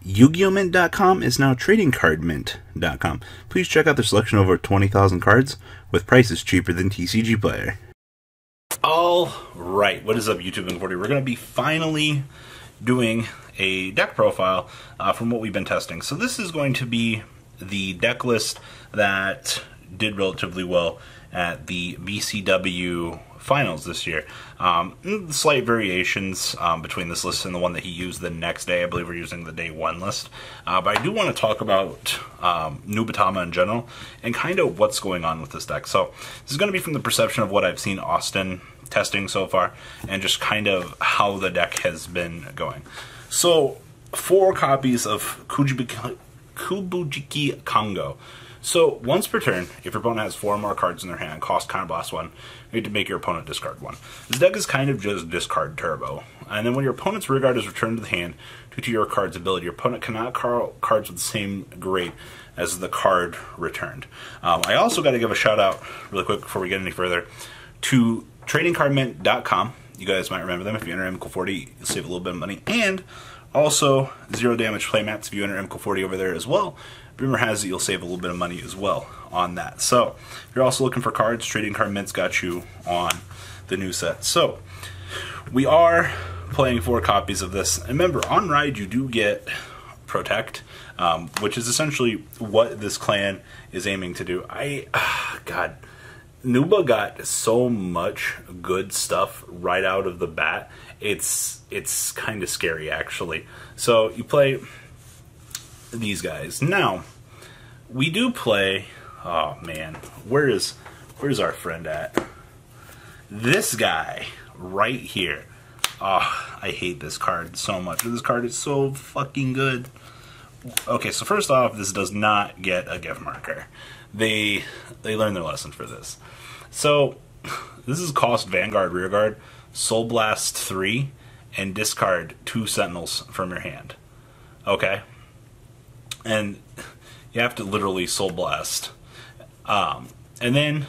Yu-Gi-Oh! Mint.com is now TradingCardMint.com. Please check out their selection of over 20,000 cards with prices cheaper than TCG Player. Alright, what is up YouTube and 40? We're going to be finally doing a deck profile from what we've been testing. So this is going to be the deck list that did relatively well at the BCW finals this year. Slight variations between this list and the one that he used the next day. I believe we're using the day one list. But I do want to talk about Nubatama in general and kind of what's going on with this deck. So this is going to be from the perception of what I've seen Austin testing so far and just kind of how the deck has been going. So 4 copies of Kubujiki Kongo. So, once per turn, if your opponent has 4 or more cards in their hand, cost counterblast 1, you need to make your opponent discard 1. This deck is kind of just discard turbo. And then when your opponent's rear guard is returned to the hand due to your card's ability, your opponent cannot call cards with the same grade as the card returned. I also got to give a shout out, really quick before we get any further, to TradingCardMint.com. You guys might remember them. If you enter MCO40, you'll save a little bit of money. And also, 0 damage playmats if you enter MCO40 over there as well. Rumor has it you'll save a little bit of money as well on that. So, if you're also looking for cards, Trading Card Mint's got you on the new set. So, we are playing 4 copies of this. And remember, on Ride you do get Protect, which is essentially what this clan is aiming to do. God, Nuba got so much good stuff right out of the bat. It's kind of scary, actually. So, you play these guys. Now, we do play, oh man, where's our friend at? This guy right here. Oh, I hate this card so much. This card is so fucking good. Okay, so first off, this does not get a gift marker. They learned their lesson for this. So, this is cost Vanguard Rearguard, Soul Blast 3, and discard 2 Sentinels from your hand. Okay? And you have to literally Soul Blast. And then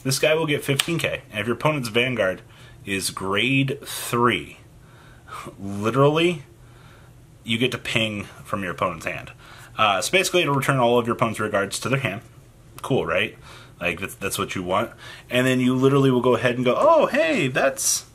this guy will get 15k. And if your opponent's Vanguard is grade 3, literally, you get to ping from your opponent's hand. So basically, it'll return all of your opponent's rearguards to their hand. Cool, right? Like, that's what you want. And then you literally will go ahead and go, oh, hey, that's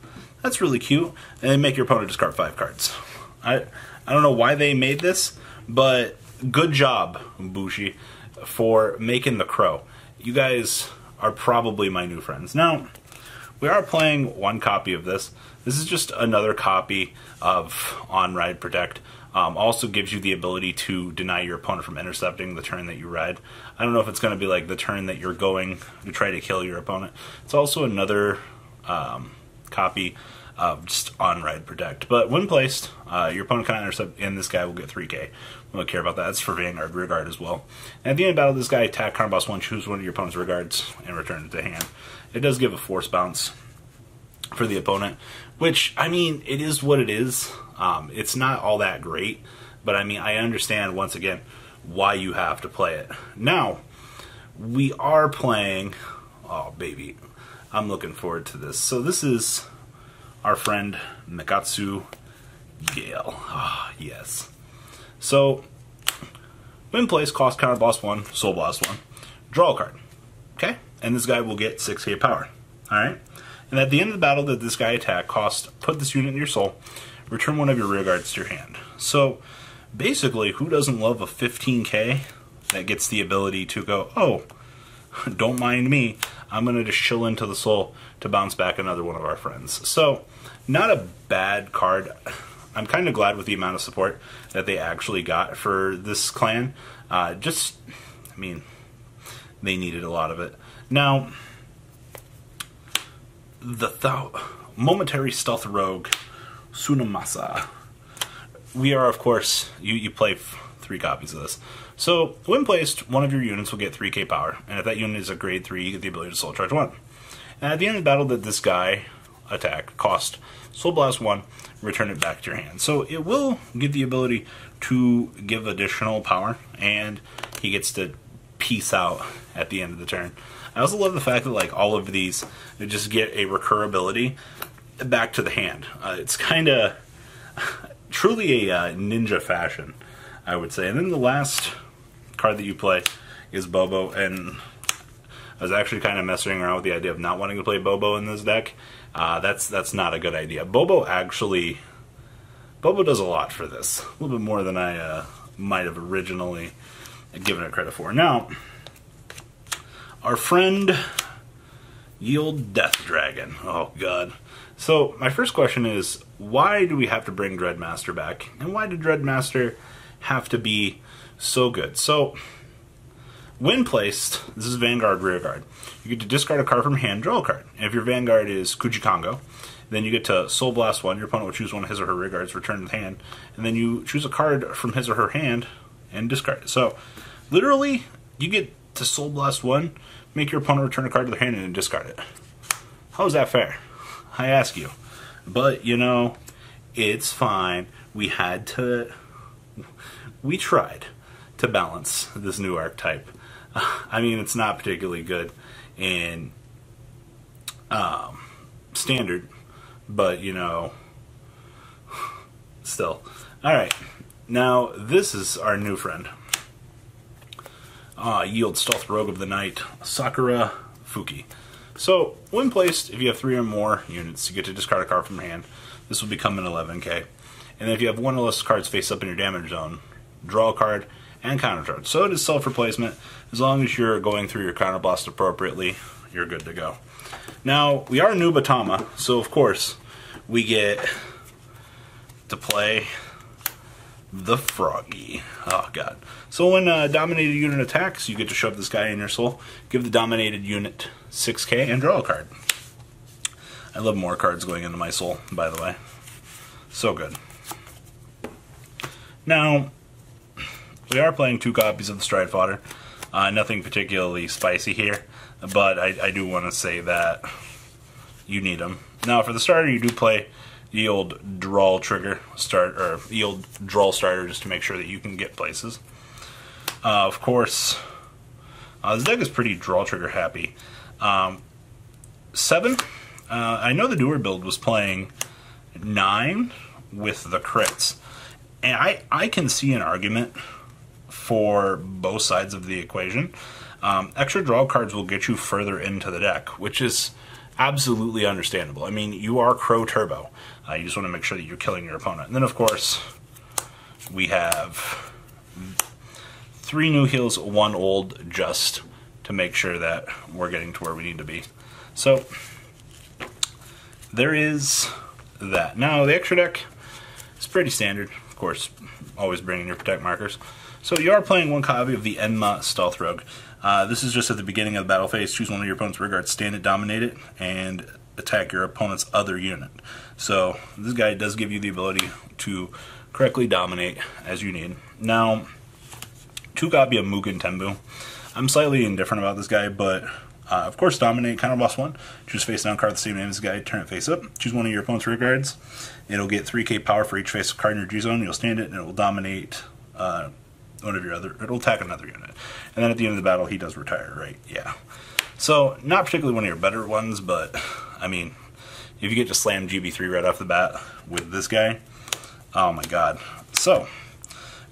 really cute. And then make your opponent discard 5 cards. I don't know why they made this, but good job, Bushi, for making the crow. You guys are probably my new friends. Now, we are playing 1 copy of this. This is just another copy of On Ride Protect. Also gives you the ability to deny your opponent from intercepting the turn that you ride. I don't know if it's going to be like the turn that you're going to try to kill your opponent. It's also another copy of just On Ride Protect. But when placed, your opponent cannot intercept, and this guy will get 3k. We don't care about that. That's for Vanguard Rearguard as well. And at the end of battle, this guy attack counterblast 1, choose one of your opponent's rearguards, and return it to hand. It does give a force bounce for the opponent, which, I mean, it is what it is. It's not all that great, but I mean, I understand, once again, why you have to play it. Now, we are playing, oh baby, I'm looking forward to this. So this is our friend Mikatsu Gale. Ah, oh, yes. So, when placed, cost counterblast 1, Soul Blast 1, draw a card. Okay? And this guy will get 6k power. Alright? And at the end of the battle that this guy attacked, put this unit in your soul, return 1 of your rearguards to your hand. So, basically, who doesn't love a 15k that gets the ability to go, oh, don't mind me, I'm going to just chill into the soul to bounce back another one of our friends. So, not a bad card. I'm kind of glad with the amount of support that they actually got for this clan. I mean, they needed a lot of it. Now, the Momentary Stealth Rogue, Tsunamasa. We are, of course, you play 3 copies of this. So, when placed, 1 of your units will get 3k power, and if that unit is a grade 3, you get the ability to Soul Charge 1. And at the end of the battle that this guy attacked, cost Soul Blast 1, return it back to your hand. So it will give the ability to give additional power, and he gets to peace out at the end of the turn. I also love the fact that, like, all of these just get a recurability back to the hand. It's kind of truly a ninja fashion I would say. And then the last card that you play is Bobo, and I was actually kind of messing around with the idea of not wanting to play Bobo in this deck. That's not a good idea. Bobo does a lot for this. A little bit more than I might have originally given it credit for. Now, our friend Yield Death Dragon. Oh, God. So, my first question is, why do we have to bring Dreadmaster back? And why did Dreadmaster have to be so good? So, when placed, this is Vanguard Rearguard. You get to discard a card from hand, draw a card. And if your Vanguard is Kujikongo, then you get to Soul Blast 1. Your opponent will choose one of his or her rearguards, return to the hand, and then you choose a card from his or her hand and discard it. So, literally, you get to Soul Blast 1, make your opponent return a card to their hand and then discard it. How is that fair? I ask you. But, you know, it's fine. We tried to balance this new archetype. I mean, it's not particularly good in standard, but, you know, still. Alright, now this is our new friend. Yield Stealth Rogue of the Night, Sakura Fuki. So, when placed, if you have 3 or more units, you get to discard a card from your hand. This will become an 11k. And then if you have one or less cards face up in your damage zone, draw a card and countercharge. So it is self-replacement. As long as you're going through your counterblast appropriately, you're good to go. Now, we are Nubatama, so of course, we get to play the Froggy. Oh, God. So when a dominated unit attacks, you get to shove this guy in your soul, give the dominated unit 6k, and draw a card. I love more cards going into my soul, by the way. So good. Now, we are playing 2 copies of the Stride Fodder. Nothing particularly spicy here, but I do want to say that you need them. Now, for the starter, you do play the old draw trigger start, or the old draw starter, just to make sure that you can get places. Of course, this deck is pretty draw trigger happy. 7. I know the newer build was playing 9 with the crits, and I can see an argument for both sides of the equation. Extra draw cards will get you further into the deck, which is absolutely understandable. I mean, you are Crow Turbo. You just want to make sure that you're killing your opponent. And then, of course, we have 3 new heals, 1 old, just to make sure that we're getting to where we need to be. So, there is that. Now, the extra deck is pretty standard. Of course, always bringing your Protect markers. So, you are playing 1 copy of the Enma Stealth Rogue. This is just at the beginning of the battle phase. Choose one of your opponent's rearguards, stand it, dominate it, and attack your opponent's other unit. So this guy does give you the ability to correctly dominate as you need. Now, 2 copy of Mugen Tenbu. I'm slightly indifferent about this guy, but of course, dominate, counterblast 1. Choose face down card the same name as this guy, turn it face up. Choose one of your opponent's rearguards. It'll get 3k power for each face card in your G zone. You'll stand it, and it will dominate one of your other. It'll attack another unit. And then at the end of the battle, he does retire, right? Yeah. So, not particularly one of your better ones, but, I mean, if you get to slam GB3 right off the bat with this guy, oh my god. So,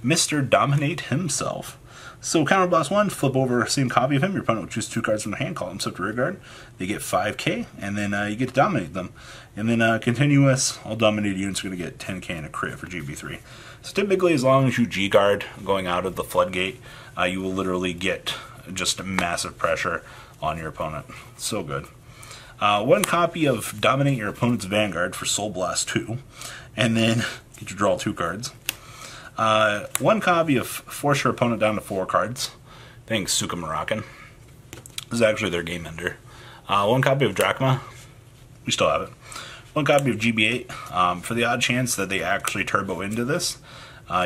Mr. Dominate himself. So, counterblast 1, flip over same copy of him. Your opponent will choose 2 cards from their hand, call them sub to rearguard. They get 5k, and then you get to dominate them. And then continuous, all dominated units are going to get 10k and a crit for GB3. So, typically, as long as you G-guard going out of the floodgate, you will literally get just massive pressure on your opponent. So good. 1 copy of Dominate your opponent's Vanguard for Soul Blast 2, and then get to draw 2 cards. 1 copy of Force your opponent down to 4 cards. Thanks, Suka Moroccan. This is actually their game ender. 1 copy of Drachma. We still have it. 1 copy of GB8. For the odd chance that they actually turbo into this,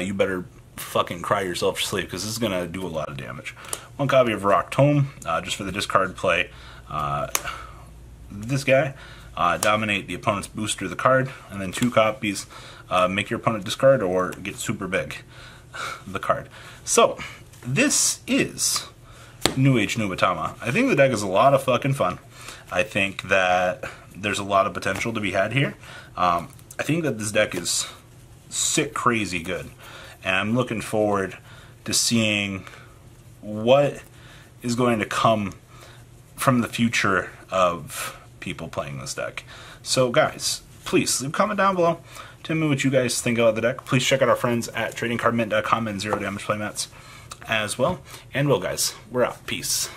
you better fucking cry yourself to sleep, because this is going to do a lot of damage. 1 copy of Rock Tome, just for the discard play. This guy, dominate the opponent's booster of the card, and then 2 copies, make your opponent discard or get super big the card. So, this is New Age Nubatama. I think the deck is a lot of fucking fun. I think that there's a lot of potential to be had here. I think that this deck is sick crazy good. and I'm looking forward to seeing what is going to come from the future of people playing this deck. So guys, please leave a comment down below. Tell me what you guys think about the deck. Please check out our friends at tradingcardmint.com and Zero Damage Playmats as well. And well guys, we're out. Peace.